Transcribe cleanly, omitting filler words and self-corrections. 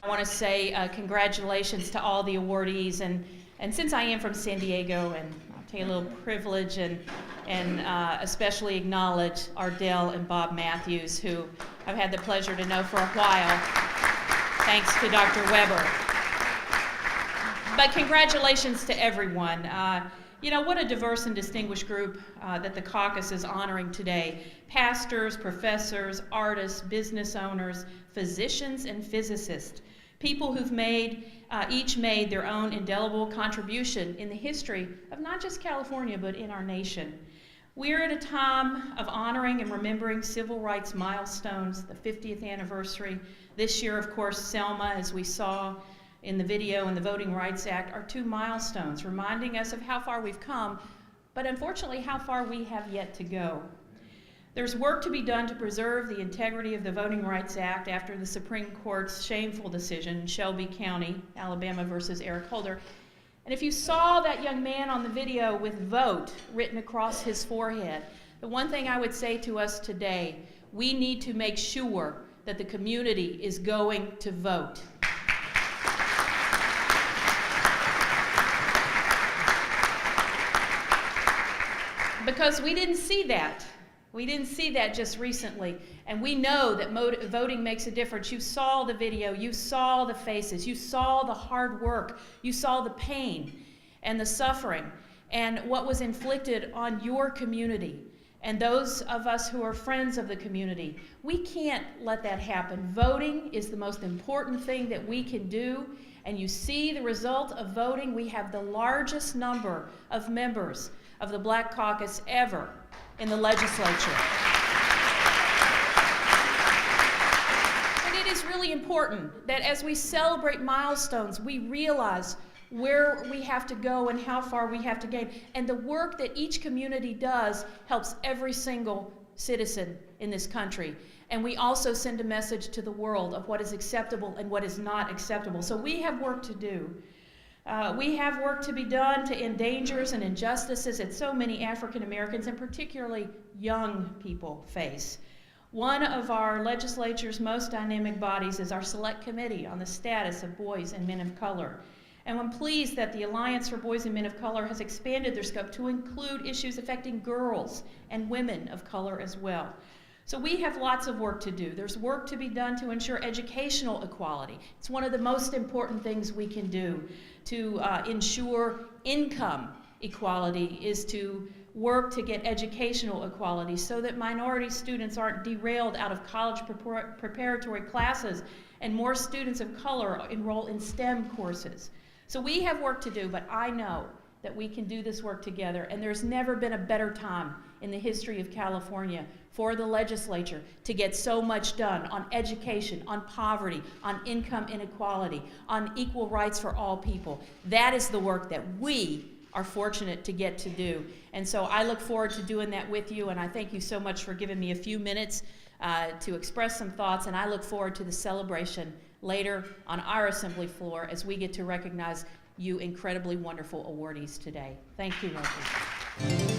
I want to say congratulations to all the awardees, and since I am from San Diego, and I'll take a little privilege and especially acknowledge Ardell and Bob Matthews, who I've had the pleasure to know for a while, thanks to Dr. Weber. But congratulations to everyone. You know, what a diverse and distinguished group that the caucus is honoring today. Pastors, professors, artists, business owners, physicians, and physicists. People who've each made their own indelible contribution in the history of not just California, but in our nation. We're at a time of honoring and remembering civil rights milestones, the 50th anniversary. This year, of course, Selma, as we saw in the video, and the Voting Rights Act are two milestones, reminding us of how far we've come, but unfortunately how far we have yet to go. There's work to be done to preserve the integrity of the Voting Rights Act after the Supreme Court's shameful decision in Shelby County, Alabama versus Eric Holder. And if you saw that young man on the video with "vote" written across his forehead, the one thing I would say to us today, we need to make sure that the community is going to vote. Because we didn't see that. We didn't see that just recently. And we know that voting makes a difference. You saw the video, you saw the faces, you saw the hard work, you saw the pain and the suffering and what was inflicted on your community and those of us who are friends of the community. We can't let that happen. Voting is the most important thing that we can do. And you see the result of voting. We have the largest number of members of the Black Caucus ever in the legislature. And it is really important that as we celebrate milestones, we realize where we have to go and how far we have to gain. And the work that each community does helps every single citizen in this country. And we also send a message to the world of what is acceptable and what is not acceptable. So we have work to do. We have work to be done to end dangers and injustices that so many African Americans, and particularly young people, face. One of our legislature's most dynamic bodies is our Select Committee on the Status of Boys and Men of Color. And I'm pleased that the Alliance for Boys and Men of Color has expanded their scope to include issues affecting girls and women of color as well. So we have lots of work to do. There's work to be done to ensure educational equality. It's one of the most important things we can do to ensure income equality, is to work to get educational equality so that minority students aren't derailed out of college preparatory classes and more students of color enroll in STEM courses. So we have work to do, but I know that we can do this work together, and there's never been a better time in the history of California for the legislature to get so much done on education, on poverty, on income inequality, on equal rights for all people. That is the work that we are fortunate to get to do. And so I look forward to doing that with you, and I thank you so much for giving me a few minutes to express some thoughts, and I look forward to the celebration later on our assembly floor as we get to recognize you incredibly wonderful awardees today. Thank you, Reggie.